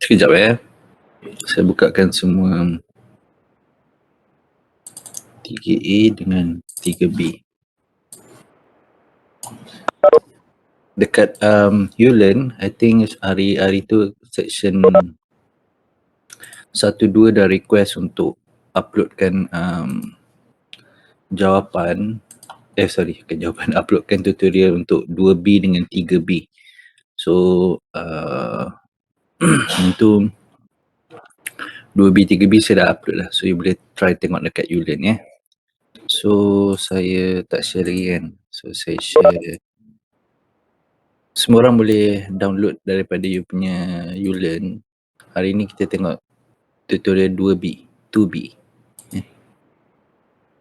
Sekejap saya bukakan semua 3A dengan 3B. Dekat YouLearn, I think hari tu section 1-2 dah request untuk uploadkan uploadkan tutorial untuk 2B dengan 3B. So itu 2B 3B saya dah upload lah, so you boleh try tengok dekat YouLearn So saya tak share lagi kan, so saya share. Semua orang boleh download daripada you punya YouLearn. Hari ni kita tengok tutorial 2B.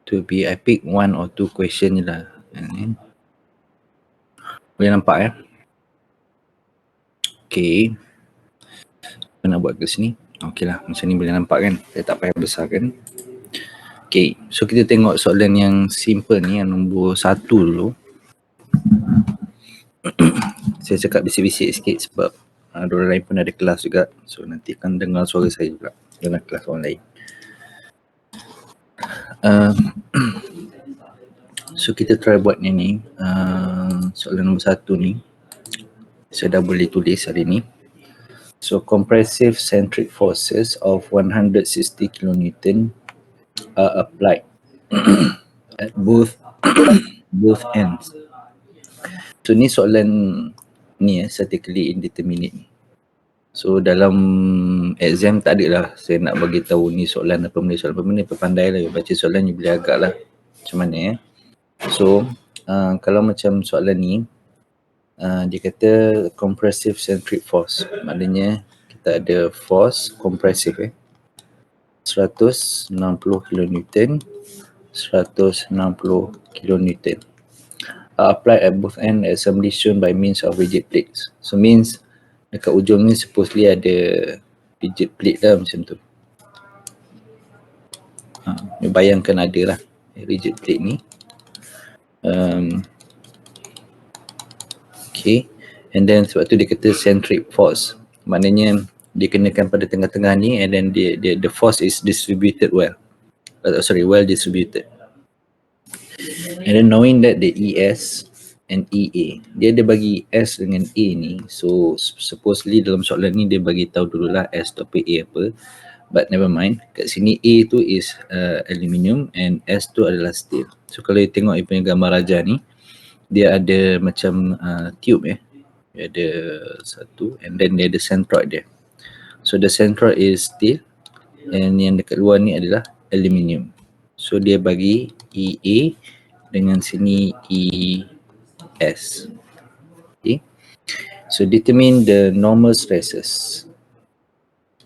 2B, I pick 1 or 2 question je lah. Boleh nampak Okay. Apa nak buat ke sini? Okay lah, macam ni boleh nampak kan? Saya tak payah besarkan. Okay, so kita tengok soalan yang simple ni, yang nombor 1 dulu. Saya cakap bisik-bisik sikit sebab orang lain pun ada kelas juga. So nanti akan dengar suara saya juga dalam kelas orang lain. So kita try buat ni. Soalan nombor 1 ni saya dah boleh tulis hari ni. So compressive centric forces of 160 kN are applied at both ends. So ni soalan ni statically indeterminate. So dalam exam tak ada lah saya nak bagi tahu ni soalan apa benda, pandai lah baca soalan you boleh agak lah macam mana So kalau macam soalan ni dia kata compressive centric force, maknanya kita ada force compressive 160 kN, 160 kN applied at both ends assembly shown by means of rigid plates. So means dekat ujung ni supposedly ada rigid plate lah macam tu. Bayangkan ada lah rigid plate ni. Okay, and then sebab tu dia kata centric force, maknanya dia kenakan pada tengah-tengah ni, and then the force is distributed well distributed. And then knowing that the ES and EA, dia ada bagi S dengan A ni, so supposedly dalam soalan ni dia bagi tahu dululah S tu apa, A apa, but never mind. Kat sini A tu is aluminium and S tu adalah steel. So kalau you tengok you punya gambar raja ni, dia ada macam tube dia ada satu, and then dia ada centroid dia. So the centroid is steel, and yang dekat luar ni adalah aluminium. So dia bagi EA dengan sini ES. Okay. So determine the normal stresses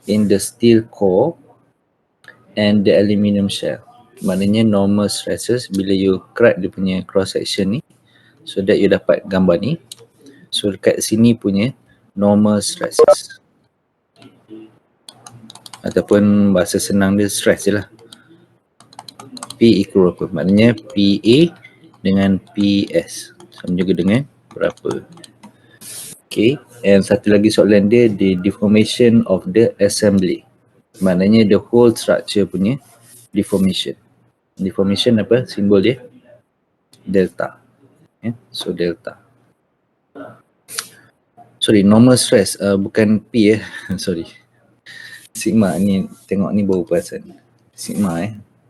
in the steel core and the aluminium shell. Maknanya normal stresses bila you crack dia punya cross section ni, so that you dapat gambar ni. So dekat sini punya normal stresses, ataupun bahasa senang dia stress je lah. P equal apa? Maknanya PA dengan PS sama juga dengan berapa. Okay, and satu lagi soalan dia, the deformation of the assembly, maknanya the whole structure punya deformation. Deformation apa? Simbol dia delta. So delta. Sorry, normal stress bukan P sorry. Sigma ni, tengok ni baru perasan. Sigma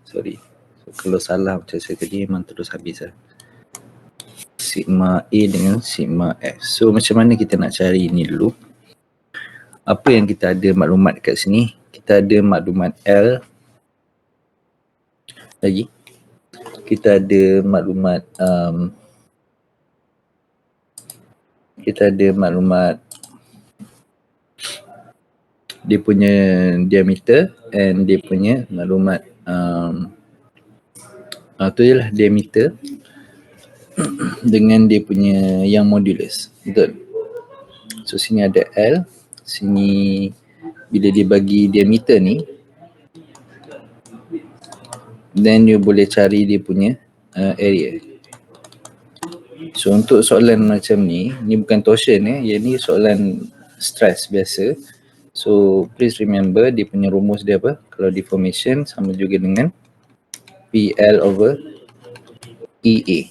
sorry. So, kalau salah macam saya tadi memang terus habis lah. Sigma A dengan sigma S. So macam mana kita nak cari ni dulu? Apa yang kita ada maklumat kat sini? Kita ada maklumat L. Lagi. Kita ada maklumat dia punya diameter, and dia punya maklumat tu je lah, diameter dengan dia punya yang modulus. Betul? So sini ada L, sini bila dia bagi diameter ni, then you boleh cari dia punya area. So untuk soalan macam ni bukan torsion yang ni soalan stress biasa. So please remember dia punya rumus dia apa? Kalau deformation sama juga dengan PL over EA.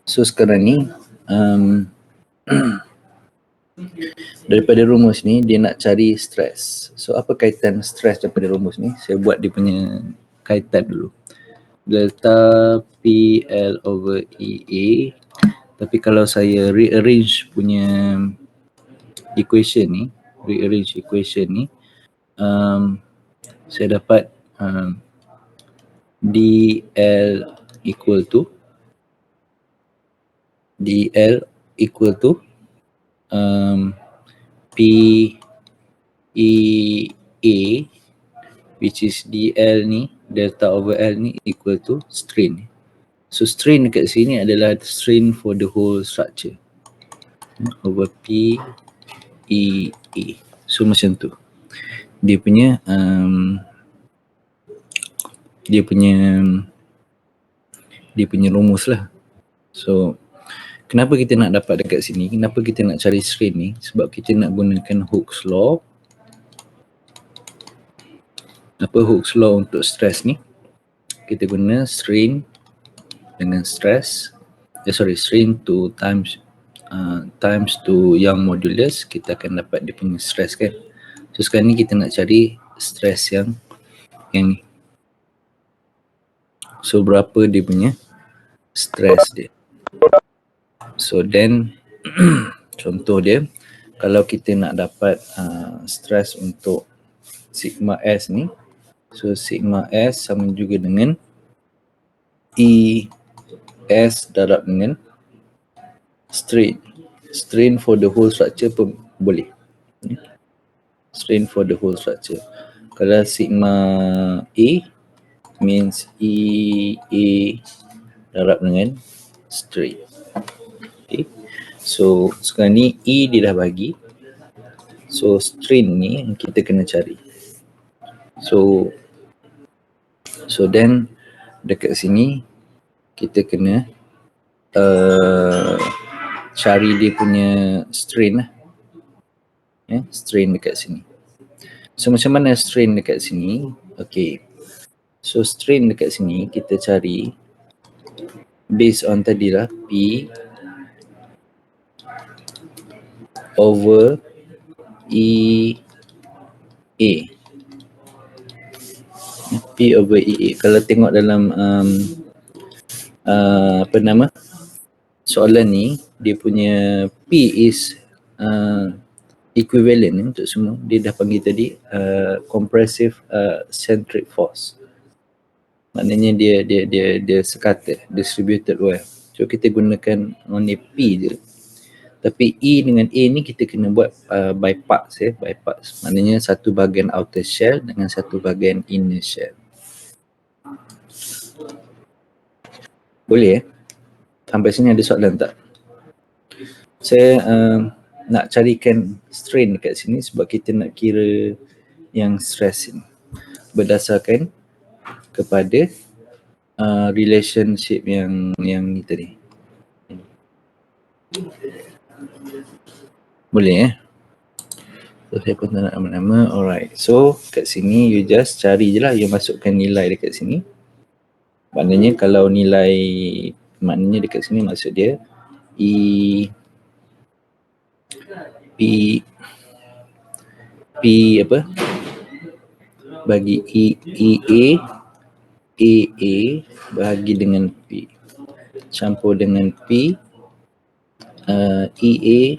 So sekarang ni daripada rumus ni dia nak cari stress. So apa kaitan stress daripada rumus ni? Saya buat dia punya kaitan dulu. Delta PL over EA. Tapi kalau saya rearrange punya equation ni, saya dapat DL equal to PEA, which is DL ni, delta over L ni equal to strain. So strain dekat sini adalah strain for the whole structure over PEA. So macam tu. Dia punya rumus lah. So kenapa kita nak dapat dekat sini? Kenapa kita nak cari strain ni? Sebab kita nak gunakan Hooke's law. Apa Hooke's law untuk stress ni? Kita guna strain dengan stress. Strain to times to Young modulus, kita akan dapat dia punya stress kan. So sekarang ni kita nak cari stress yang ni. So berapa dia punya stress dia. So then contoh dia, kalau kita nak dapat stress untuk sigma S ni, so sigma S sama juga dengan ES darab dengan strain for the whole structure pun boleh. Strain for the whole structure. Kalau sigma A means EA darab dengan strain. Okay. So sekarang ni E dia dah bagi. So strain ni kita kena cari. So then dekat sini kita kena cari dia punya strain lah. Strain dekat sini. So macam mana strain dekat sini? Okay. So strain dekat sini kita cari based on tadi lah P over EA. P over EA. Kalau tengok dalam soalan ni, dia punya P is equivalent untuk semua. Dia dah panggil tadi compressive centric force. Maknanya dia sekata, distributed well. So kita gunakan only P je. Tapi E dengan A ni kita kena buat by parts by parts. Maknanya satu bahagian outer shell dengan satu bahagian inner shell. Boleh Sampai sini ada soalan tak? Saya nak carikan strain dekat sini sebab kita nak kira yang stress ini berdasarkan kepada relationship yang ni tadi. Boleh So saya pun tak nak nama-nama. Alright. So kat sini you just cari je lah, you masukkan nilai dekat sini. Maknanya kalau nilai, maknanya dekat sini maksud dia P apa? Bagi EA bahagi dengan P. Campur dengan P EA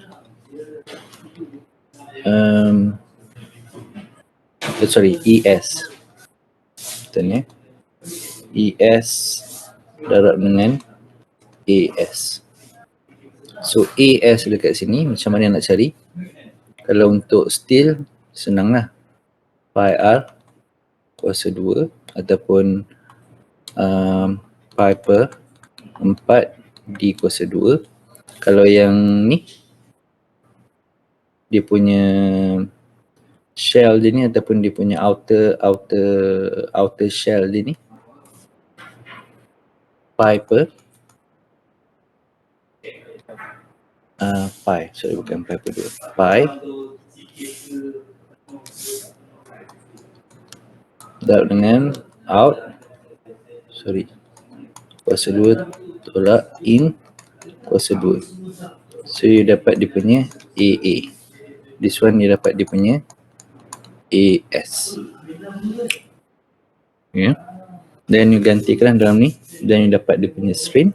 ES. Betul ES darab dengan AS. So AS dekat sini macam mana nak cari? Kalau untuk steel senanglah. Pi R kuasa 2 ataupun pi per 4 D kuasa 2. Kalau yang ni dia punya shell dia ni ataupun dia punya outer shell dia ni pi per bukan pi per 2, pi Darab dengan out, kuasa 2 tolak in kuasa 2. So you dapat dia punya AA. This one you dapat dia punya AS. Ya. Then you gantikan dalam ni, dan you dapat dia punya strain,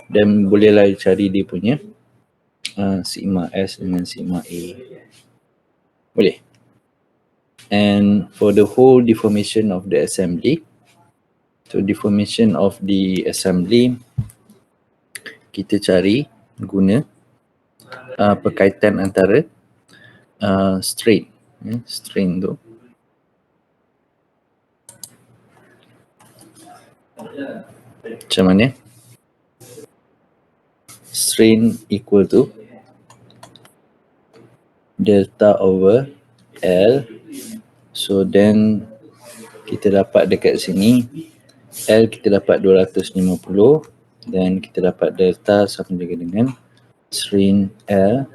dan bolehlah cari dia punya sigma S dengan sigma A. Boleh. And for the whole deformation of the assembly, so deformation of the assembly, kita cari guna perkaitan antara strain. Strain tu macam mana? Strain equal to delta over L. So then kita dapat dekat sini L kita dapat 250, dan kita dapat delta sama juga dengan strain L.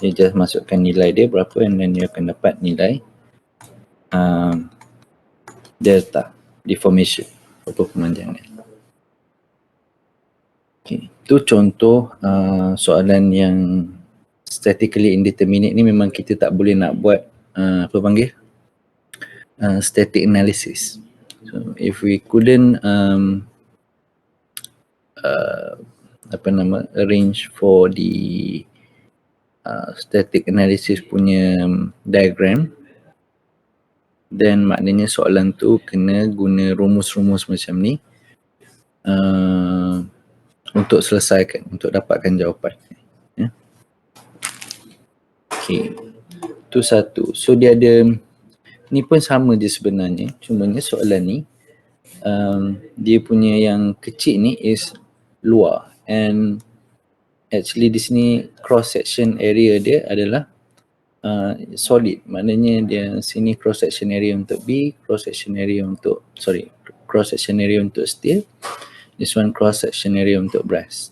You just masukkan nilai dia berapa, and then you akan dapat nilai delta deformation atau pemanjangan. Okay. Itu contoh soalan yang statically indeterminate ni memang kita tak boleh nak buat static analysis. So if we couldn't arrange for the static analysis punya diagram, then maknanya soalan tu kena guna rumus-rumus macam ni untuk selesaikan, untuk dapatkan jawapan. Ya. Okay, tu satu. So dia ada, ni pun sama je sebenarnya, cumanya soalan ni dia punya yang kecil ni is luar, and actually di sini cross section area dia adalah solid. Maknanya dia sini cross section area untuk B, cross section area untuk steel, this one cross section area untuk brass.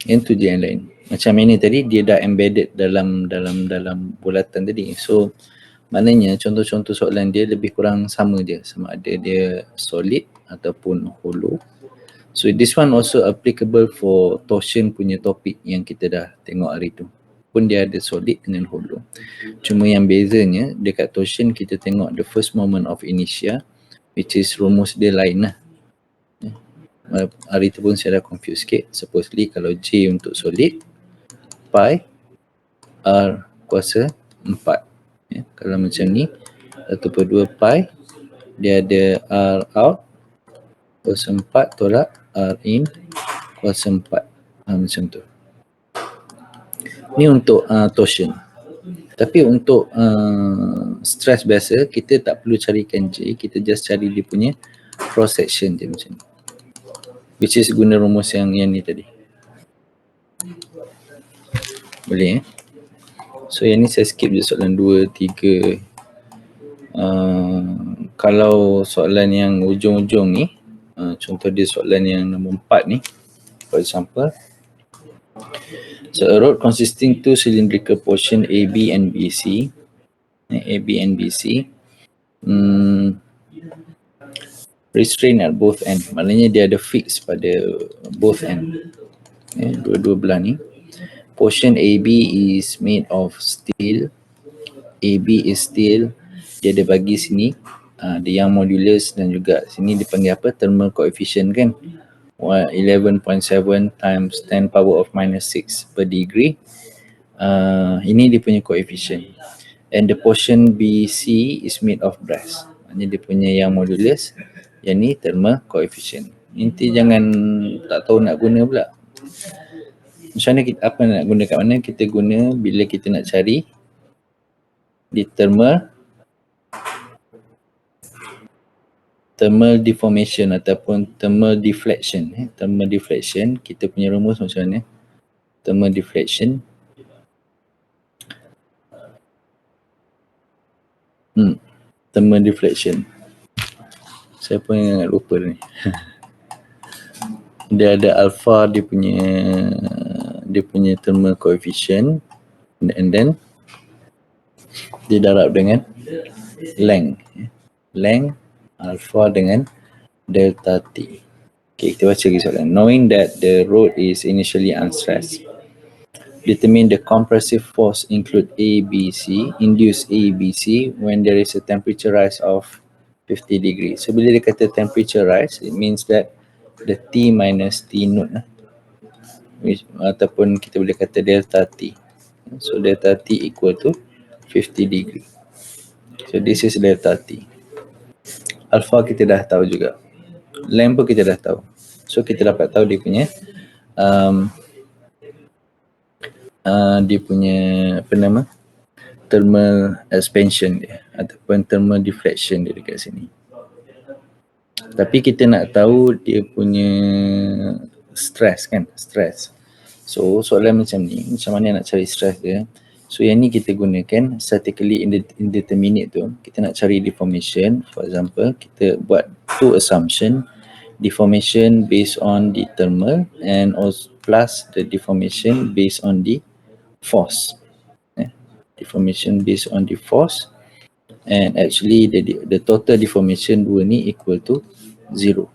Yang tu je yang lain. Macam ini tadi dia dah embedded dalam bulatan tadi. So maknanya contoh-contoh soalan dia lebih kurang sama je, sama ada dia solid ataupun hollow. So this one also applicable for torsion punya topik yang kita dah tengok hari tu. Pun dia ada solid dengan hollow. Cuma yang bezanya dekat torsion kita tengok the first moment of inertia, which is rumus dia lain lah. Hari tu pun saya dah confuse sikit. Supposedly kalau J untuk solid, pi R kuasa 4. Ya, kalau macam ni 1/2 pi, dia ada R out kuasa 4 tolak R in kuasa 4. Macam tu. Ni untuk torsion. Tapi untuk stress biasa, kita tak perlu carikan J, kita just cari dia punya cross section je macam ni, which is guna rumus yang ni tadi. Boleh So yang ni saya skip je soalan 2, 3. Kalau soalan yang ujung-ujung ni, contoh dia soalan yang nombor 4 ni, for example, so a rod consisting two cylindrical portion AB and BC, restrain at both end. Maknanya dia ada fix pada both end. Dua-dua belah ni. Portion AB is made of steel. AB is steel. Dia ada bagi sini the Young modulus, dan juga sini dipanggil apa? Thermal coefficient kan. 11.7 times 10 power of minus 6 per degree. Ini dia punya coefficient. And the portion BC is made of brass. Maknanya dia punya Young modulus, yang ni thermal coefficient. Nanti jangan tak tahu nak guna pula. Macam mana kita, apa nak guna kat mana? Kita guna bila kita nak cari di thermal deformation ataupun thermal deflection. Thermal deflection, kita punya rumus macam mana? Thermal deflection thermal deflection, saya pun ingat lupa ni. Dia ada alpha, dia punya thermal coefficient, and then didarab dengan length. Length alpha dengan delta T. Okay, kita baca lagi soalan. Knowing that the road is initially unstressed, determine the compressive force include A, B, C, induce A, B, C when there is a temperature rise of 50 degrees. So bila dia kata temperature rise, it means that the T minus T naught lah. Ataupun kita boleh kata delta T. So delta T equal to 50 degree. So this is delta T. Alpha kita dah tahu juga. Length pun kita dah tahu. So kita dapat tahu dia punya apa nama, thermal expansion dia ataupun thermal deflection dia dekat sini. Tapi kita nak tahu dia punya stress kan, stress. So soalan macam ni, macam mana nak cari stress dia? So yang ni kita gunakan statically indeterminate tu. Kita nak cari deformation. For example, kita buat two assumption, deformation based on the thermal and also plus the deformation based on the force. Deformation based on the force, and actually the total deformation dua ni equal to 0.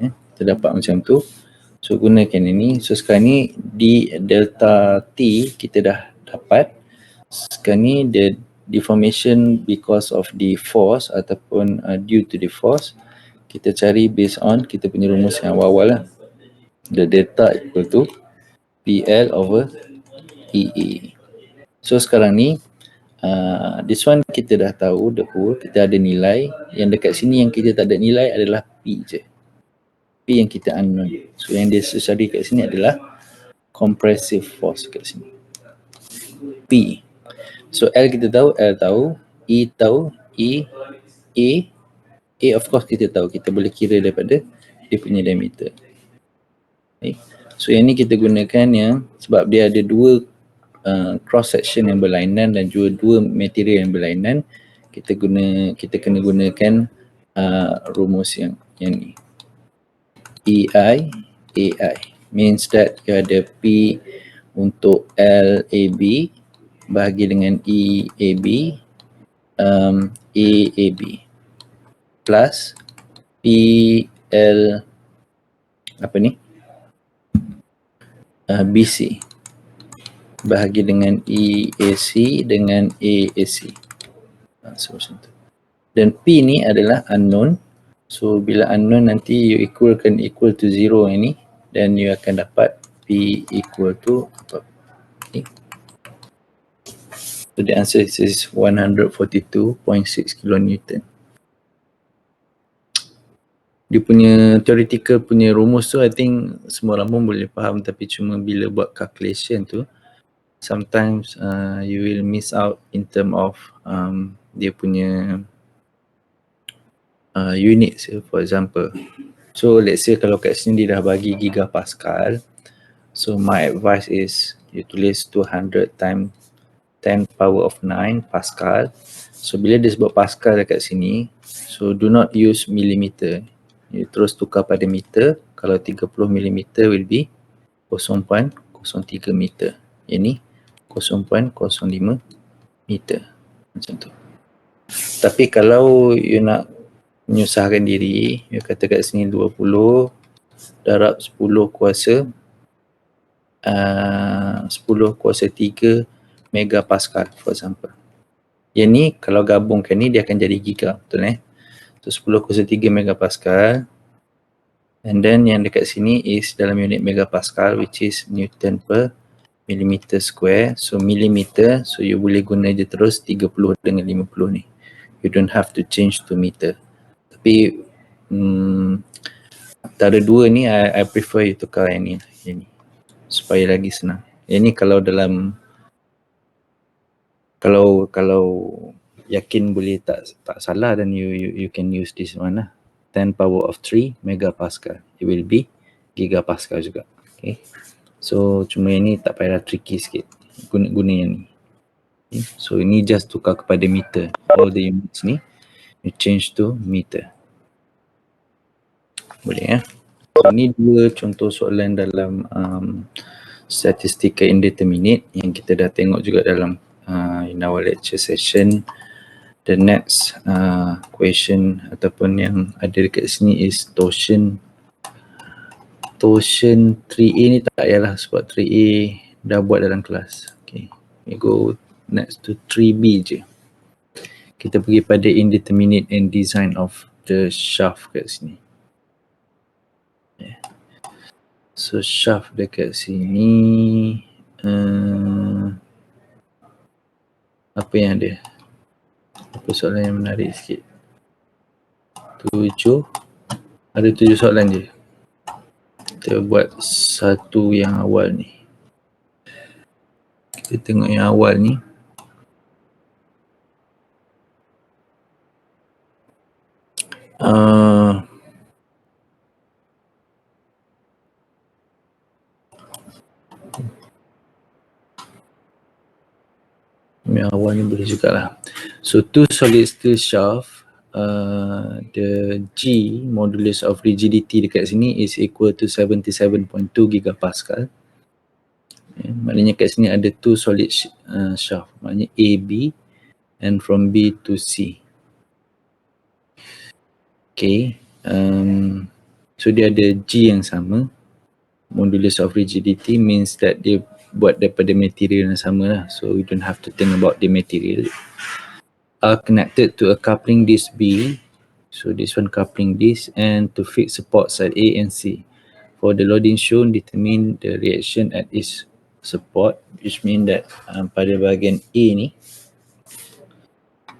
Kita dapat macam tu. So gunakan ini. So sekarang ni di delta T kita dah dapat. Sekarang ni the deformation because of the force ataupun due to the force, kita cari based on kita punya rumus yang awal-awal lah. The delta equal to PL over EA. So sekarang ni this one kita dah tahu the whole, kita ada nilai. Yang dekat sini yang kita tak ada nilai adalah P je. P yang kita unknown. So yang dia cari kat sini adalah compressive force kat sini. P. So L kita tahu, L tahu, E tahu, E, A of course kita tahu, kita boleh kira daripada dia punya diameter. Okay. So yang ni kita gunakan yang sebab dia ada dua cross section yang berlainan dan juga dua material yang berlainan, kita kena gunakan rumus yang ni. EI, AI means that you ada P untuk LAB bahagi dengan EAB, AAB plus PL apa ni? BC bahagi dengan EAC dengan AAC. So macam tu. Dan P ni adalah unknown. So bila unknown nanti you equal to 0 ini, then you akan dapat P equal to apa? Okay. So the answer is 142.6 kilonewton. Dia punya theoretical punya rumus tu I think semua orang pun boleh faham, tapi cuma bila buat calculation tu sometimes you will miss out in term of dia punya units, for example. So let's say kalau kat sini dia dah bagi gigapascal, so my advice is you tulis 200 times 10 power of 9 pascal. So bila dia sebut pascal dekat sini, so do not use millimeter, you terus tukar pada meter. Kalau 30 millimeter will be 0.03 meter, ini 0.05 meter, macam tu. Tapi kalau you nak menyusahkan diri, you kata kat sini 20 darab 10 kuasa 10 kuasa 3 megapascal, for example. Yang ni kalau gabungkan ni dia akan jadi giga, betul So 10 kuasa 3 megapascal, and then yang dekat sini is dalam unit megapascal, which is Newton per millimeter square. So millimeter, so you boleh guna je terus 30 dengan 50 ni. You don't have to change to meter. Tapi antara dua ni I prefer you tukar yang ni supaya lagi senang. Yang ni kalau dalam kalau yakin boleh tak salah, dan you can use this one lah. 10 power of 3 megapascal. It will be gigapascal juga. Okay. So cuma yang ni tak payah tricky sikit. Guna yang ni. Okay. So ini just tukar kepada meter. All the units ni you change to meter. Boleh So ni dua contoh soalan dalam statistical indeterminate yang kita dah tengok juga dalam in our lecture session. The next question ataupun yang ada dekat sini is torsion 3A ni tak payahlah sebab 3A dah buat dalam kelas. Okay, we go next to 3B je. Kita pergi pada indeterminate and design of the shaft kat sini. So shaft dekat sini apa yang ada? Apa soalan yang menarik sikit? 7 ada 7 soalan je. Kita buat satu yang awal ni. Kita tengok yang awal ni. Yang awal ni boleh jugalah. So two solid steel shaft, the G modulus of rigidity dekat sini is equal to 77.2 gigapascal. Maknanya kat sini ada two solid shaft, maknanya A, B and from B to C. Okay, so dia ada G yang sama. Modulus of rigidity means that dia buat daripada material yang sama lah. So we don't have to think about the material. Are connected to a coupling disc B. So this one coupling disc and to fix support side A and C. For the loading shown, determine the reaction at each support, which mean that pada bahagian A ni,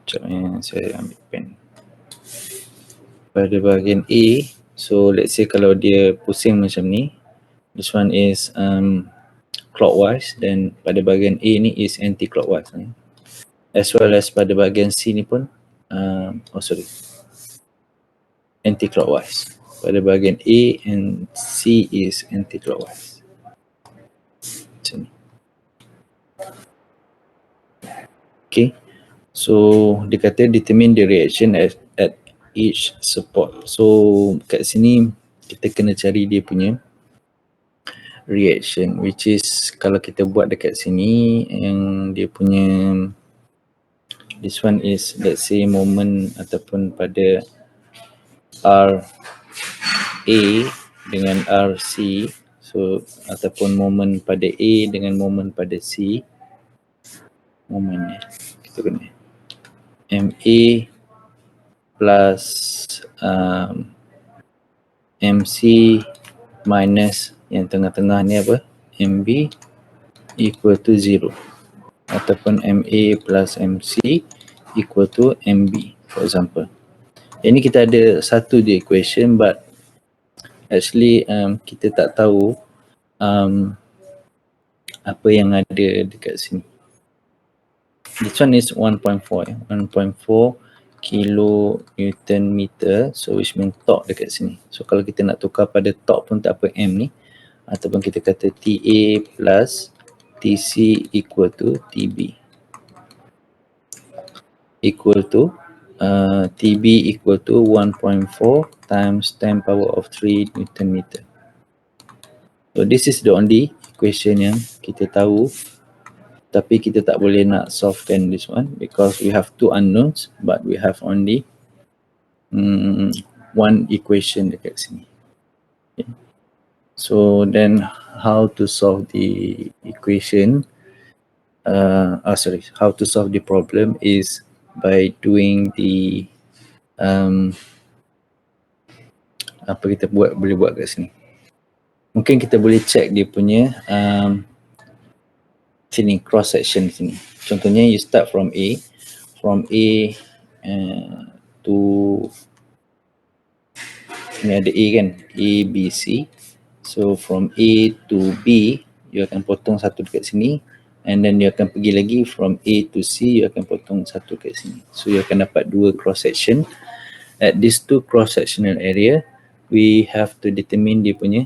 sekejap saya ambil pen. Pada bahagian A, so let's say kalau dia pusing macam ni, this one is clockwise, then pada bahagian A ni is anti-clockwise. As well as pada bahagian C ni pun, anti-clockwise. Pada bahagian A and C is anti-clockwise. Macam ni. Okay, so dia kata determine the reaction at each support. So kat sini kita kena cari dia punya reaction, which is kalau kita buat dekat sini yang dia punya, this one is let's say moment ataupun pada RA dengan RC, so ataupun moment pada A dengan moment pada C, moment ni kita guna MA plus MC minus yang tengah-tengah ni apa, MB equal to 0 ataupun MA plus MC equal to MB for example. Ini kita ada satu je equation, but actually kita tak tahu apa yang ada dekat sini. This one is 1.4 kilo Newton meter, so which mean torque dekat sini. So kalau kita nak tukar pada torque pun tak apa, M ni, ataupun kita kata TA plus TC equal to TB equal to TB equal to 1.4 times 10 power of 3 Newton meter. So this is the only equation yang kita tahu, tapi kita tak boleh nak solvekan this one because we have two unknowns, but we have only one equation dekat sini. Okay. So then how to solve the equation, how to solve the problem is by doing the apa kita boleh buat kat sini. Mungkin kita boleh check dia punya sini cross section sini. Contohnya you start from A to ni ada A kan, A, B, C. So from A to B you akan potong satu dekat sini, and then you akan pergi lagi from A to C, you akan potong satu dekat sini. So you akan dapat dua cross section. At these two cross sectional area, we have to determine dia punya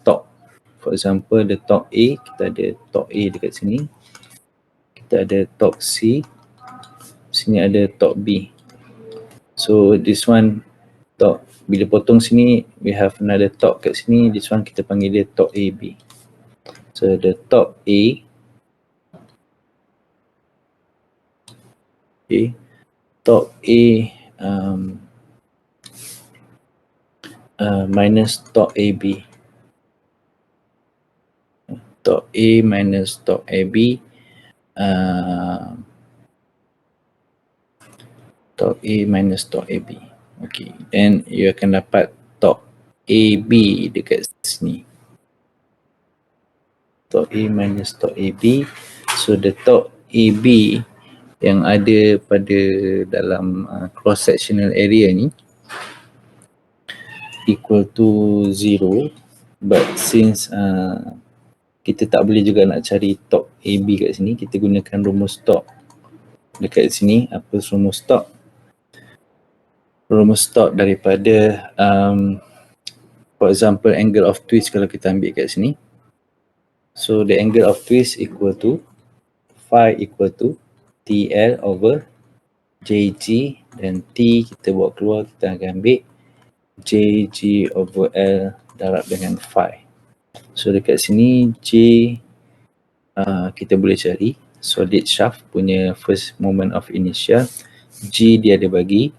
torque. For example, the torque A, kita ada torque A dekat sini. Kita ada torque C. Sini ada torque B. So this one torque, bila potong sini, we have another torque kat sini. This one kita panggil dia torque AB. So the torque A Okay. Torque A minus torque AB. Torque A minus torque AB. Torque A minus torque AB. Okay. Then you akan dapat torque AB dekat sini. Torque A minus torque AB. So the torque AB yang ada pada dalam cross sectional area ni equal to 0, but since kita tak boleh juga nak cari torque AB kat sini, kita gunakan rumus torque dekat sini. Apa rumus torque? Rumus torque daripada for example angle of twist kalau kita ambil kat sini. So the angle of twist equal to phi equal to TL over JG, dan T kita buat keluar, kita akan ambil JG over L darab dengan phi. So dekat sini J kita boleh cari solid shaft punya first moment of inertia. G dia ada bagi,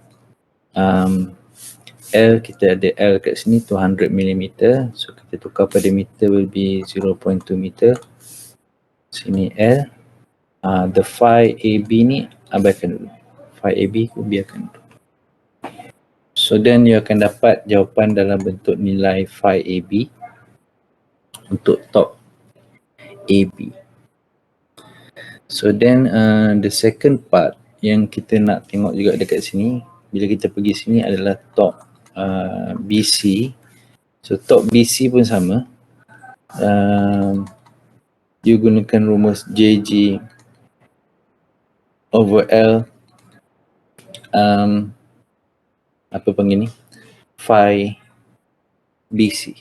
L kita ada L kat sini 200 mm. So kita tukar pada meter will be 0.2 meter. Sini L. The phi AB ni abaikan dulu. Phi AB biarkan dulu. So then you akan dapat jawapan dalam bentuk nilai phi AB untuk torque AB. So then the second part yang kita nak tengok juga dekat sini, bila kita pergi sini adalah torque BC. So torque BC pun sama. You gunakan rumus JG over L apa panggil ni? Phi BC.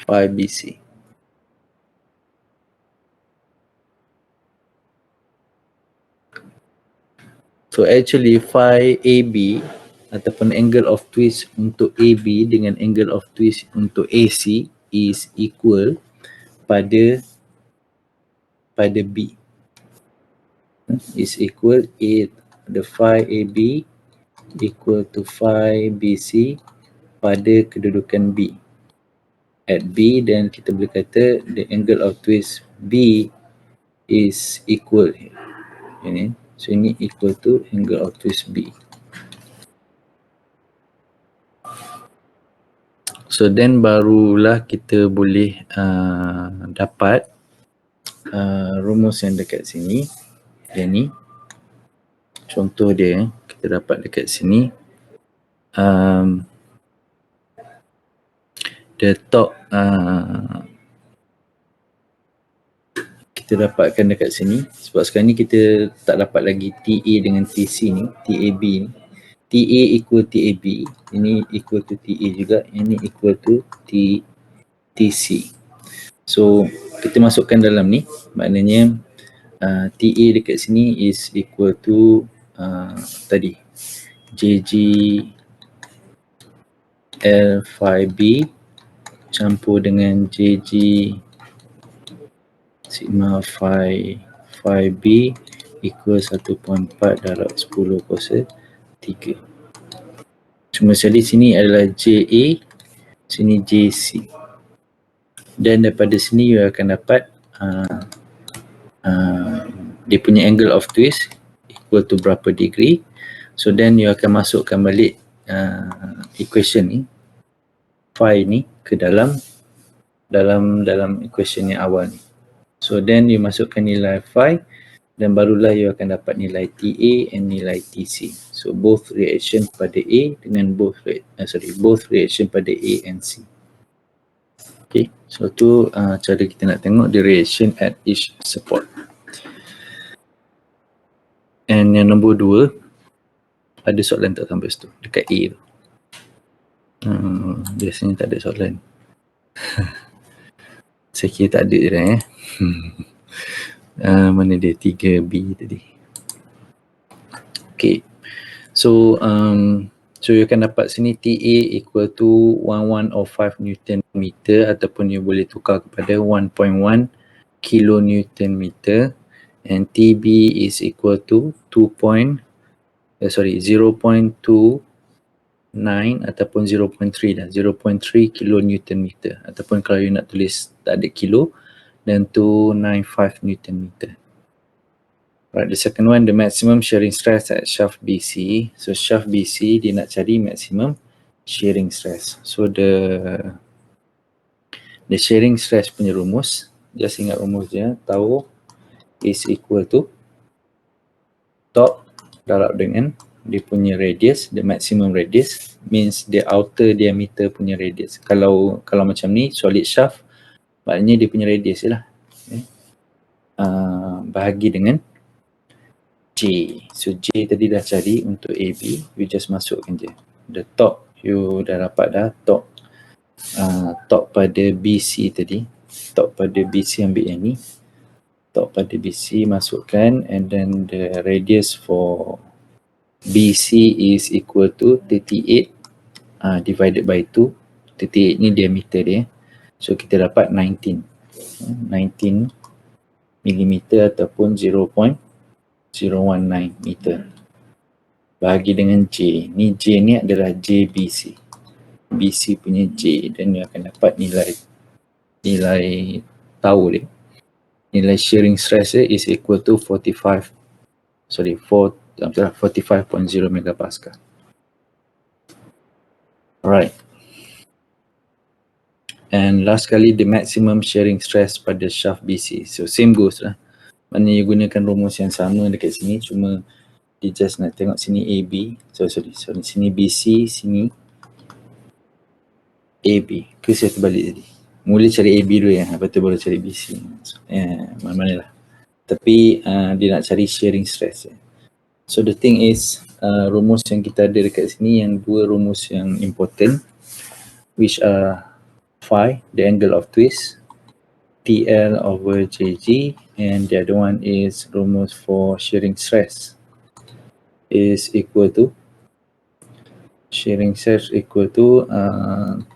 Phi BC. So actually phi AB ataupun angle of twist untuk AB dengan angle of twist untuk AC is equal pada B. Is equal the phi AB equal to phi BC pada kedudukan B. At B, then kita boleh kata the angle of twist B is equal ini. So ini equal to angle of twist B. So then barulah kita boleh dapat rumus yang dekat sini. Dia ni contoh dia kita dapat dekat sini. The torque kita dapatkan dekat sini, sebab sekarang ni kita tak dapat lagi TA dengan TC ni, TAB ni. TA equal TAB, ini equal to TA juga, ini equal to TC. So kita masukkan dalam ni, maknanya TA dekat sini is equal to tadi JG L phi B campur dengan JG sigma phi B equal 1.4 darab 10 kuasa 3. Cuma sekali sini adalah JA, sini JC. Dan daripada sini you akan dapat dia punya angle of twist equal to berapa degree. So then you akan masukkan balik equation ni, phi ni ke dalam equation yang awal ni. So then you masukkan nilai phi dan barulah you akan dapat nilai TA and nilai TC. So both reaction pada A dengan both reaction pada A and C. Okay, so tu cara kita nak tengok the reaction at each support. And yang nombor 2, ada soalan tak sampai situ dekat A tu? Biasanya tak ada soalan. Saya kira tak ada je dah mana dia 3B tadi. Okay, so you akan dapat sini TA equal to 1105 Newton meter, ataupun you boleh tukar kepada 1.1 kilo Newton meter. and TB is equal to 0.29 ataupun 0.3 dah, 0.3 kilonewton meter, ataupun kalau you nak tulis tak ada kilo, dan 295 newton meter. Right, the second one, the maximum shearing stress at shaft BC. So shaft BC dia nak cari maximum shearing stress. So the shearing stress punya rumus, just ingat rumus dia, tau is equal to top darab dengan dia punya radius, the maximum radius means the outer diameter punya radius. Kalau macam ni solid shaft, maknanya dia punya radius je lah. Okay. Bahagi dengan J. So J tadi dah cari untuk AB, you just masukkan je. The top, you dah dapat dah top pada BC tadi. Top pada BC ambil yang ni. Top pada BC masukkan, and then the radius for BC is equal to 38 divided by 2. 38 ni diameter dia. So kita dapat 19 millimeter ataupun 0.019 meter. Bahagi dengan J. Ni J ni adalah JBC. BC punya J, dan dia akan dapat nilai tau dia. Nilai shearing stress dia is equal to 45.0 megapascal. Alright. And last kali, the maximum shearing stress pada shaft BC. So same goes lah. Maknanya you gunakan rumus yang sama dekat sini, cuma dia just nak tengok sini AB. So sini BC, sini AB. Ke saya terbalik tadi. Mula cari AB dulu ya, lepas tu baru cari BC. Mana-mana lah. Tapi dia nak cari shearing stress. So the thing is, rumus yang kita ada dekat sini, yang dua rumus yang important, which are phi, the angle of twist, TL over JG, and the other one is rumus for shearing stress is equal to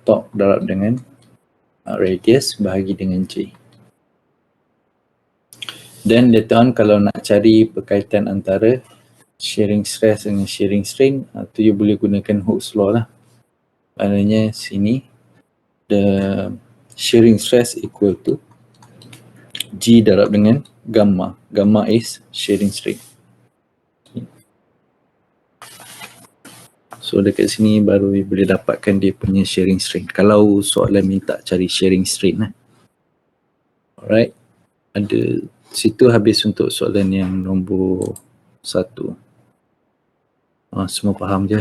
top darab dengan radius bahagi dengan J. Then later on kalau nak cari berkaitan antara shearing stress dengan shearing strain, tu you boleh gunakan Hooke's law lah. Maknanya sini the shearing stress equal to G darab dengan gamma. Gamma is shearing strain. So dekat sini baru boleh dapatkan dia punya shearing strain. Kalau soalan minta cari shearing strain lah. Alright. Ada situ habis untuk soalan yang nombor 1. Semua faham je.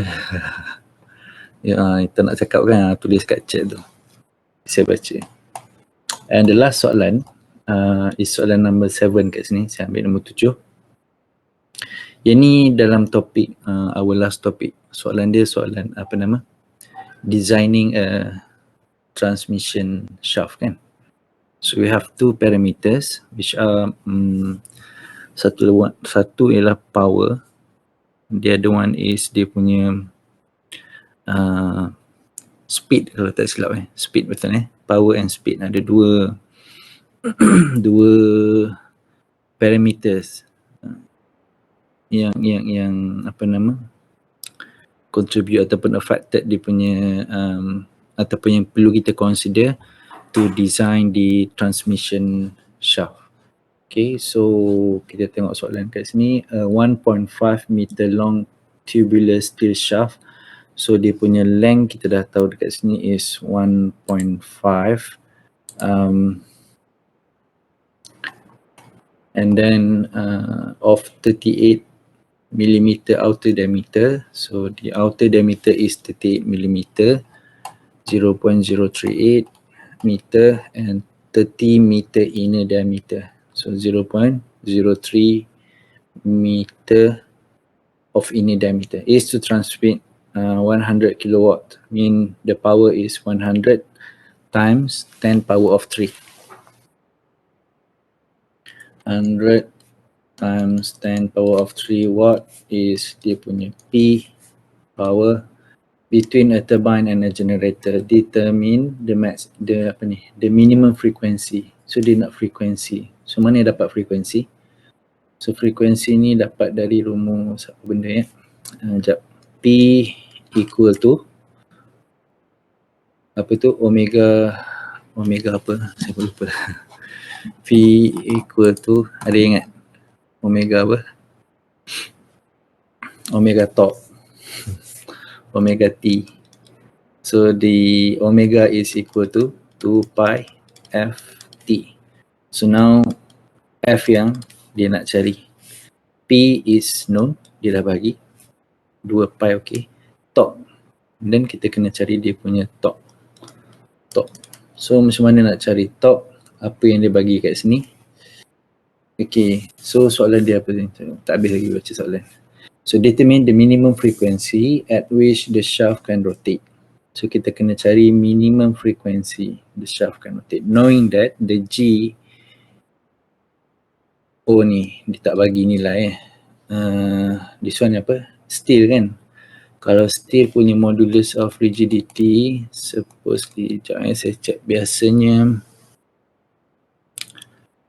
Ya, kita nak cakap kan, tulis kat chat tu. Saya baca. And the last soalan is soalan number 7 kat sini. Saya ambil nombor 7. Yang ni dalam topik, our last topic. Soalan dia soalan designing a transmission shaft kan. So we have two parameters which are satu ialah power, the other one is dia punya speed, kalau tak silap speed betul power and speed. Ada dua parameters yang contribute ataupun affected dia punya ataupun yang perlu kita consider to design the transmission shaft. Okay, so kita tengok soalan kat sini. 1.5 meter long tubular steel shaft. So dia punya length kita dah tahu dekat sini is 1.5 and then of 38 millimeter outer diameter. So the outer diameter is 38 millimeter, 0.038 meter, and 30 meter inner diameter. So 0.03 meter of inner diameter is to transmit 100 kilowatt. Mean the power is 100 times 10 power of 3. 100 times 10 power of 3 watt is dia punya P power between a turbine and a generator. Determine the minimum frequency. So dia nak frequency. So mana yang dapat frequency? So frekuensi ni dapat dari rumus apa benda ya. Sekejap. P equal to apa tu, omega apa, saya lupa. P equal to, ada ingat omega apa? Omega top, omega T. So the omega is equal to 2 pi ft. So now F yang dia nak cari, P is known, dia dah bagi 2 pi, okay. Top, dan kita kena cari dia punya top. So macam mana nak cari top? Apa yang dia bagi kat sini? Okay, so soalan dia apa ni? Tak habis lagi baca soalan. So determine the minimum frequency at which the shaft can rotate. So kita kena cari minimum frequency the shaft can rotate, knowing that the G ni dia tak bagi nilai this one apa? Steel kan? Kalau steel punya modulus of rigidity, supposedly, sekejap saya check, biasanya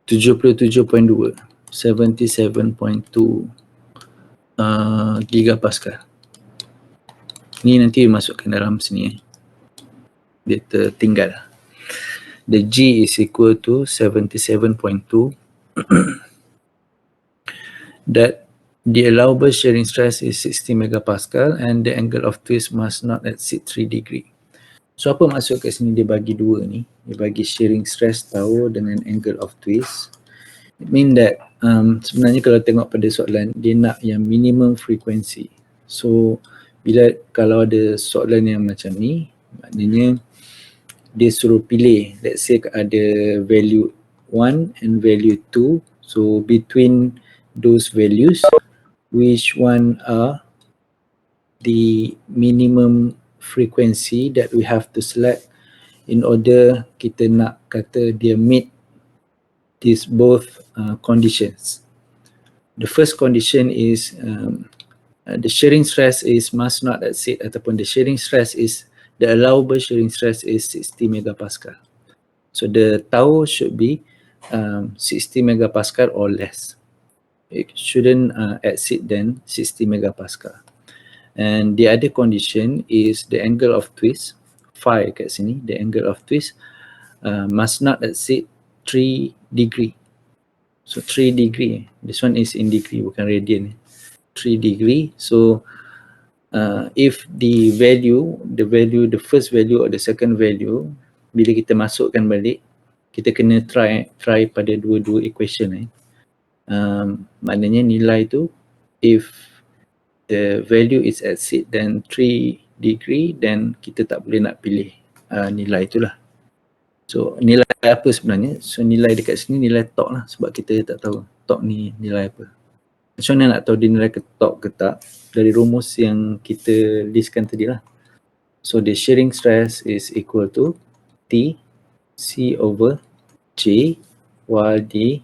77.2, 77.2 gigapascal. Ni nanti masukkan dalam sini dia tertinggal. The G is equal to 77.2 that the allowable shearing stress is 60 megapascal and the angle of twist must not exceed 3 degree. So apa maksud kat sini dia bagi dua ni? Dia bagi shearing stress tahu dengan angle of twist. It mean that sebenarnya kalau tengok pada soalan, dia nak yang minimum frequency. So kalau ada soalan yang macam ni, maknanya dia suruh pilih, let's say ada value 1 and value 2. So between those values, which one are the minimum frequency that we have to select in order kita nak kata dia meet these both conditions. The first condition is the shearing stress is must not exceed, ataupun the shearing stress is, the allowable shearing stress is 60 megapascal. So the tau should be 60 megapascal or less. It shouldn't exceed than 60 megapascal. And the other condition is the angle of twist, phi kat sini, the angle of twist must not exceed 3 degree. So 3 degree, this one is in degree bukan radian, 3 degree. So if the first value or the second value, bila kita masukkan balik, kita kena try pada dua-dua equation maknanya nilai tu, if the value is exceed then 3 degree, then kita tak boleh nak pilih nilai itulah. So nilai apa sebenarnya? So nilai dekat sini nilai torque lah, sebab kita tak tahu torque ni nilai apa. Macam mana nak tahu dia nilai torque ke tak? Dari rumus yang kita listkan tadi lah. So the shearing stress is equal to T C over J, while the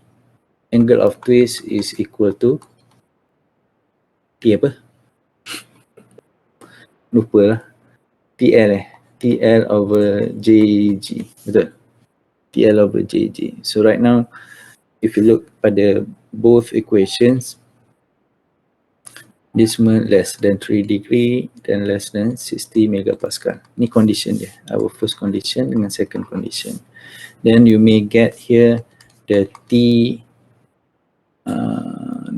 angle of twist is equal to T apa? Lupa lah. TL over JG, betul? TL over JG. So right now, if you look pada both equations, this one less than 3 degree dan less than 60 megapascal. Ni condition dia, our first condition dengan second condition. Then you may get here the T,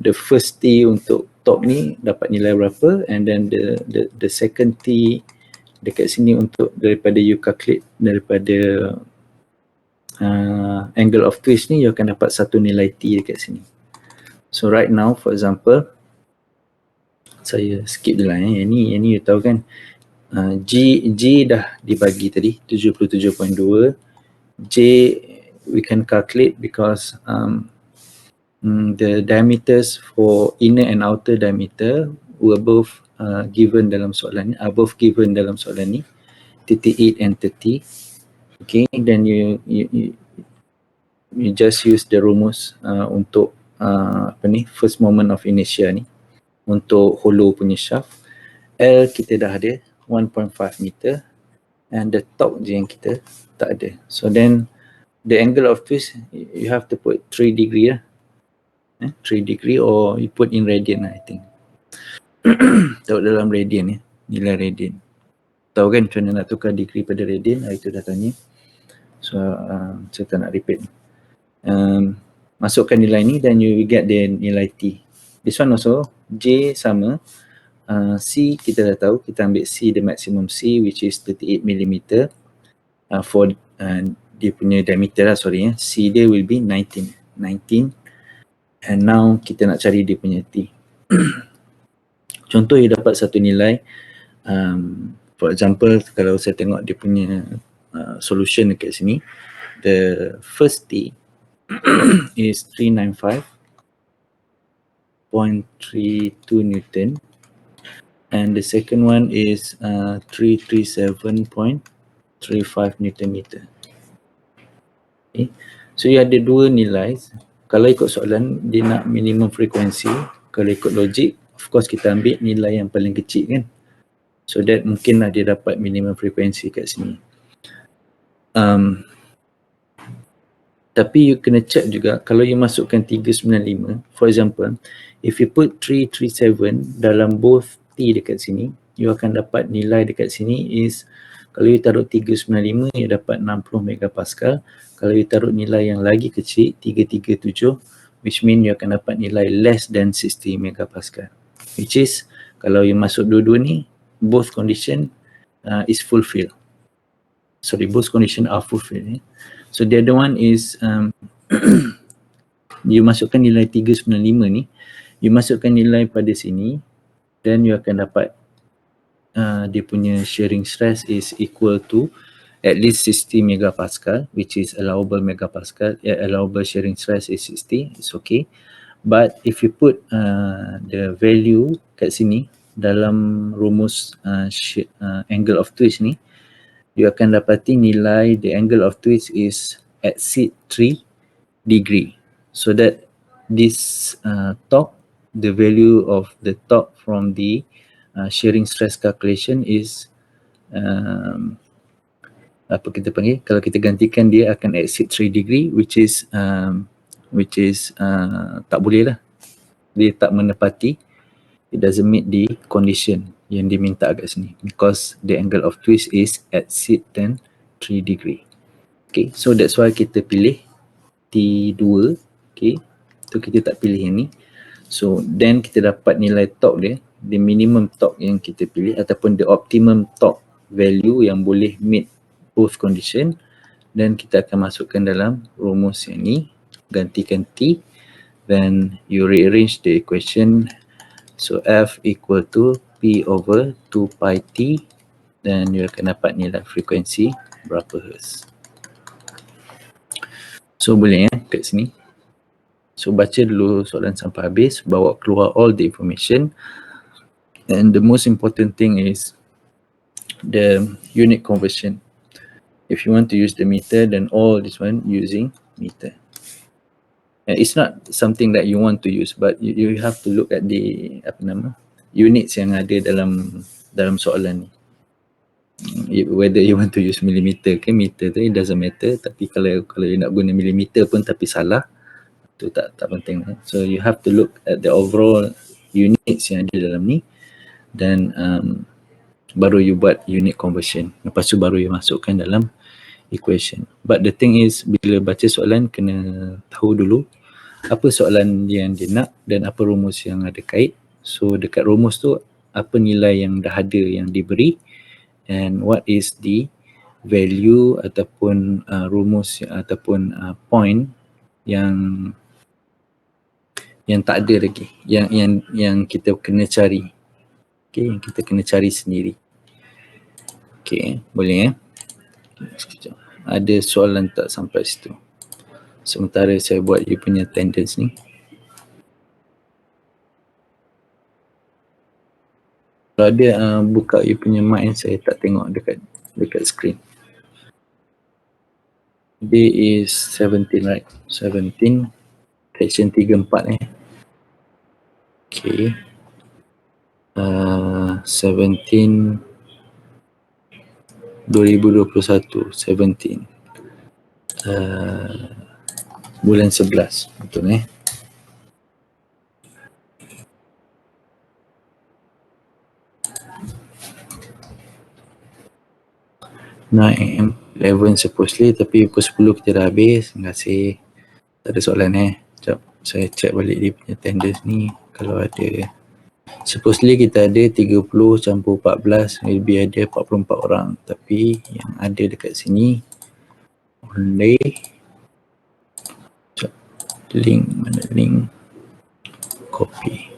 the first T untuk top ni dapat nilai berapa, and then the second T dekat sini untuk daripada you calculate daripada angle of twist ni, you akan dapat satu nilai T dekat sini. So right now, for example, saya skip dulu yang ni you tahu kan, G dah dibagi tadi 77.2, J we can calculate because the diameters for inner and outer diameter were both given dalam soalan ni, ni 38 and 30. Okay, then you just use the rumus untuk first moment of inertia ni untuk hollow punya shaft. L kita dah ada 1.5 meter and the torque je yang kita tak ada. So then the angle of twist you have to put 3 degree lah. 3 degree or you put in radian I think. Tahu dalam radian nilai radian. Tahu kan macam mana nak tukar degree pada radian, itu dah tanya. So saya tak nak repeat. Masukkan nilai ni then you will get the nilai T. This one also J sama, C kita dah tahu, kita ambil C, the maximum C which is 38mm for dia punya diameter lah, C dia will be 19 and now kita nak cari dia punya T. Contoh you dapat satu nilai, for example kalau saya tengok dia punya solution dekat sini, the first T is 395.32 Newton and the second one is 337.35 Newton meter. Okay. So you ada dua nilai. Kalau ikut soalan dia nak minimum frekuensi, kalau ikut logik of course kita ambil nilai yang paling kecil kan, so that mungkinlah dia dapat minimum frekuensi kat sini. Tapi you kena check juga, kalau you masukkan 395, for example if you put 337 dalam both T dekat sini, you akan dapat nilai dekat sini is, kalau you taruh 395 you dapat 60 megapascal. Kalau you taruh nilai yang lagi kecil 337, which mean you akan dapat nilai less than 60 megapascal, which is kalau you masuk dua-dua ni both condition is fulfilled. Sorry, both condition are fulfilled. So the other one is you masukkan nilai 395 ni, you masukkan nilai pada sini, then you akan dapat dia punya shearing stress is equal to at least 60 megapascal, which is allowable megapascal. Allowable shearing stress is 60, it's okay. But if you put the value kat sini dalam rumus angle of twist ni, you akan dapati nilai the angle of twist is exceed 3 degree. So that this torque, the value of the torque from the shearing stress calculation is apa kita panggil, kalau kita gantikan dia akan exceed 3 degree, which is tak boleh lah, dia tak menepati, it doesn't meet the condition yang diminta kat sini, because the angle of twist is exceed than 3 degree. Okay, so that's why kita pilih T2. Okay, so kita tak pilih yang ni. So then kita dapat nilai torque dia, the minimum torque yang kita pilih ataupun the optimum torque value yang boleh meet both condition, dan kita akan masukkan dalam rumus yang ni, gantikan T, then you rearrange the equation. So F equal to P over 2 pi T, then you akan dapat nilai frekuensi berapa Hertz. So boleh kat sini. So baca dulu soalan sampai habis, bawa keluar all the information, and the most important thing is the unit conversion. If you want to use the meter, then all this one using meter. It's not something that you want to use, but you have to look at the units yang ada dalam soalan ni. Whether you want to use millimeter ke meter tu, it doesn't matter. Tapi kalau you nak guna millimeter pun tapi salah, tu tak penting. So you have to look at the overall units yang ada dalam ni, dan baru you buat unit conversion. Lepas tu baru you masukkan dalam equation. But the thing is, bila baca soalan kena tahu dulu apa soalan yang dia nak dan apa rumus yang ada kait. So dekat rumus tu apa nilai yang dah ada yang diberi, and what is the value ataupun rumus ataupun point yang tak ada lagi, yang kita kena cari. Okay, yang kita kena cari sendiri. Okay, boleh sekejap. Ada soalan tak sampai situ? Sementara saya buat you punya attendance ni. Kalau ada buka you punya mic, saya tak tengok dekat screen. Day is 17, right? 17, section 3-4 Okay. 17 2021, 17 bulan 11, betul 9 AM 11 supposedly, tapi pukul 10 kita dah habis. Terima kasih. Tak ada soalan Sekejap, saya check balik dia punya attendance ni. Kalau ada, supposedly kita ada 30 campur 14, maybe ada 44 orang. Tapi yang ada dekat sini only, sekejap, link, mana link, copy.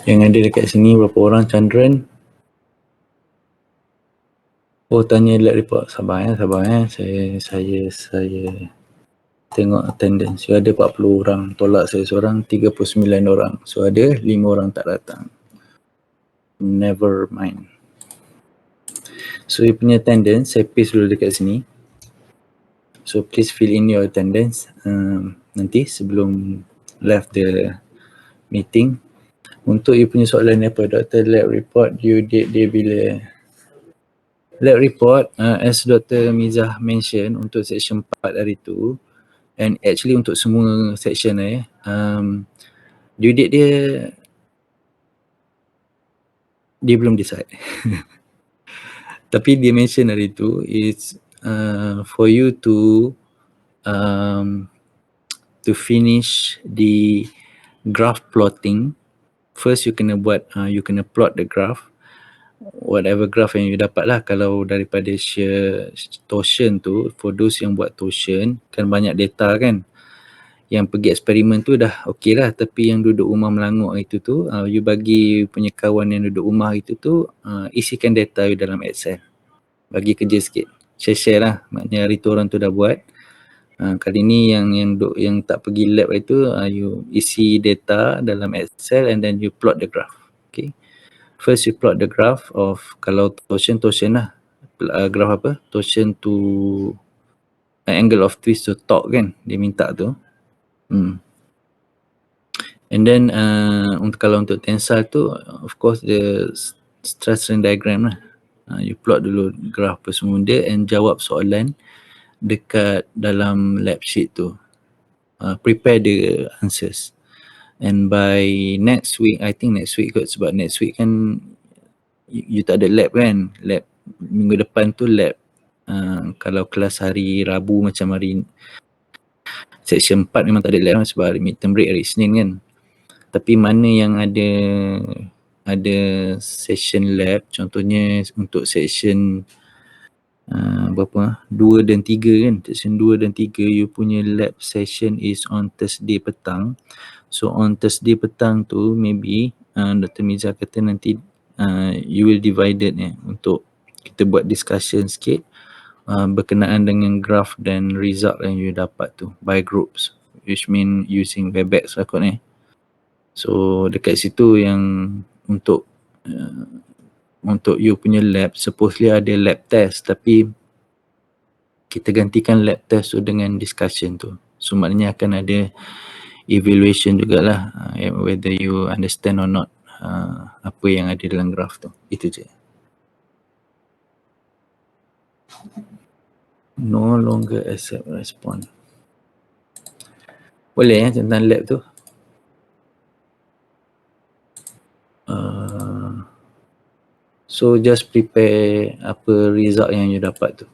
Yang ada dekat sini berapa orang, Chandran? Oh, tanya lab report. Sabar saya tengok attendance. So ada 40 orang, tolak saya seorang, 39 orang. So ada 5 orang tak datang. Never mind. So you punya attendance, saya paste dulu dekat sini. So please fill in your attendance nanti sebelum left the meeting. Untuk you punya soalan ni apa, Dr. Lab report due date dia bila? Lab report, as Dr. Mizah mention, untuk section 4 hari tu, and actually untuk semua section due date dia belum decide. Tapi dia mention hari tu is for you to finish the graph plotting. First you kena buat, you kena plot the graph, whatever graph yang you dapat lah. Kalau daripada share torsion tu, for those yang buat torsion kan banyak data kan, yang pergi eksperimen tu dah okey lah. Tapi yang duduk rumah melanguk itu tu, you bagi punya kawan yang duduk rumah itu tu, isikan data you dalam Excel, bagi kerja sikit, share lah. Maknanya hari tu orang tu dah buat. Kali ni yang tak pergi lab itu, you isi data dalam Excel and then you plot the graph. Okay. First you plot the graph of, kalau torsion lah, graph apa? Torsion to angle of twist to torque kan, dia minta tu. And then kalau untuk tensile tu, of course the stress strain diagram lah. You plot dulu graph apa semua dia and jawab soalan dekat dalam lab sheet tu. Prepare the answers. And by next week, I think next week kot, sebab next week kan you tak ada lab kan. Lab minggu depan tu lab. Kalau kelas hari Rabu macam hari section 4 memang tak ada lab sebab hari midterm break hari Isnin kan. Tapi mana yang ada session lab, contohnya untuk section berapa, 2 dan 3 kan, section 2 dan 3 you punya lab session is on Thursday petang. So on Thursday petang tu maybe Dr. Miza kata nanti you will divided untuk kita buat discussion sikit berkenaan dengan graph dan result yang you dapat tu by groups, which mean using Webex lah kot ni. So dekat situ yang untuk you punya lab, supposedly ada lab test, tapi kita gantikan lab test tu dengan discussion tu. So maknanya akan ada evaluation jugalah, whether you understand or not apa yang ada dalam graph tu. Itu je. No longer accept response. Boleh tentang lab tu. So just prepare apa result yang you dapat tu.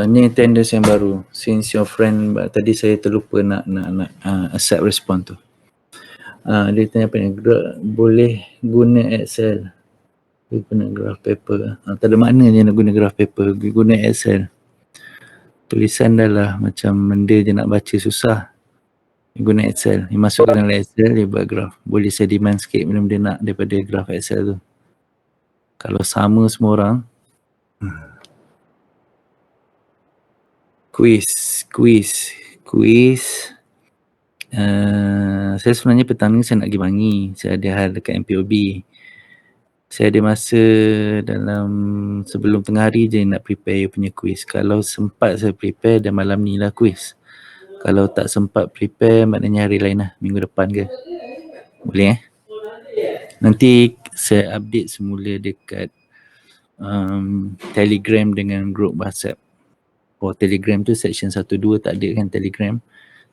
Ni attendance yang baru. Since your friend tadi saya terlupa nak accept response tu. Dia tanya apa ni? Boleh guna Excel? Guna graph paper. Tak ada makna je nak guna graph paper. Guna Excel. Tulisan dah lah macam benda je nak baca susah. Guna Excel. Dia masuk dalam Excel, dia buat graph. Boleh saya demand sikit benda-benda nak daripada graph Excel tu. Kalau sama semua orang. Quiz. Saya sebenarnya petang ni saya nak pergi Bangi. Saya ada hal dekat MPOB. Saya ada masa dalam sebelum tengah hari je nak prepare you punya quiz. Kalau sempat saya prepare dan malam ni lah quiz. Kalau tak sempat prepare maknanya hari lain lah, minggu depan ke. Boleh Nanti saya update semula dekat Telegram dengan group WhatsApp. Telegram tu section 1-2 tak ada kan Telegram.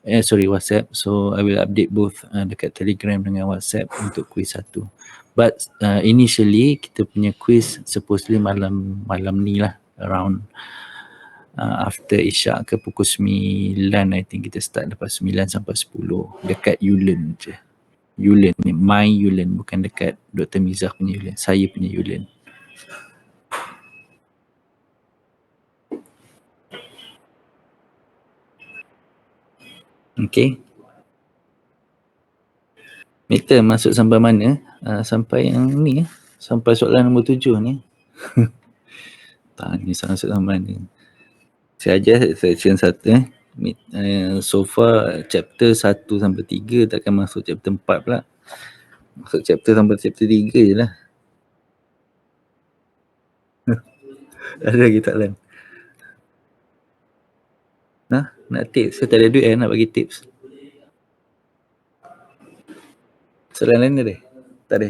WhatsApp. So I will update both dekat Telegram dengan WhatsApp untuk quiz 1. But initially kita punya quiz supposedly malam ni lah, around after Isyak ke pukul 9 I think kita start, lepas 9 sampai 10 dekat Yulen je. Yulen ni, my Yulen, bukan dekat Dr. Mizah punya Yulen, saya punya Yulen. Okay. Meter masuk sampai mana? Sampai yang ni, sampai soalan nombor 7 ni. Tanya masuk sampai mana? Saya ajar section 1 so far chapter 1 sampai 3, takkan masuk chapter 4 pula. Masuk chapter sampai chapter 3 je lah. Ada lagi soalan? Nak tips? Saya tak ada duit nak bagi tips. Soalan lain ada? Tak ada.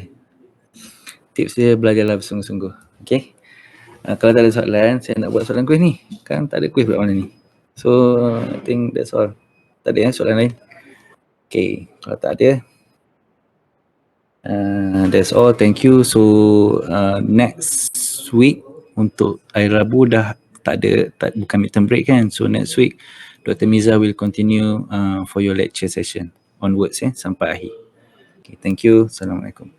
Tips dia belajarlah bersungguh-sungguh. Okay. Kalau tak ada soalan, saya nak buat soalan kuis ni. Kan tak ada kuis buat mana ni. So I think that's all. Tak ada soalan lain. Okay. Kalau tak ada, that's all. Thank you. So next week untuk hari Rabu dah tak ada, bukan midterm break kan. So next week Dr. Miza will continue for your lecture session onwards sampai akhir. Okay, thank you. Assalamualaikum.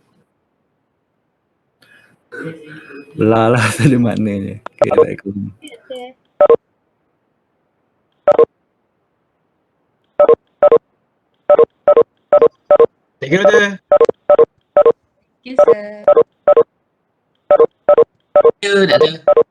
Belah lah, tak ada maknanya. Okay, Assalamualaikum. Thank you, Doctor. Thank you, sir. Thank you, Doctor.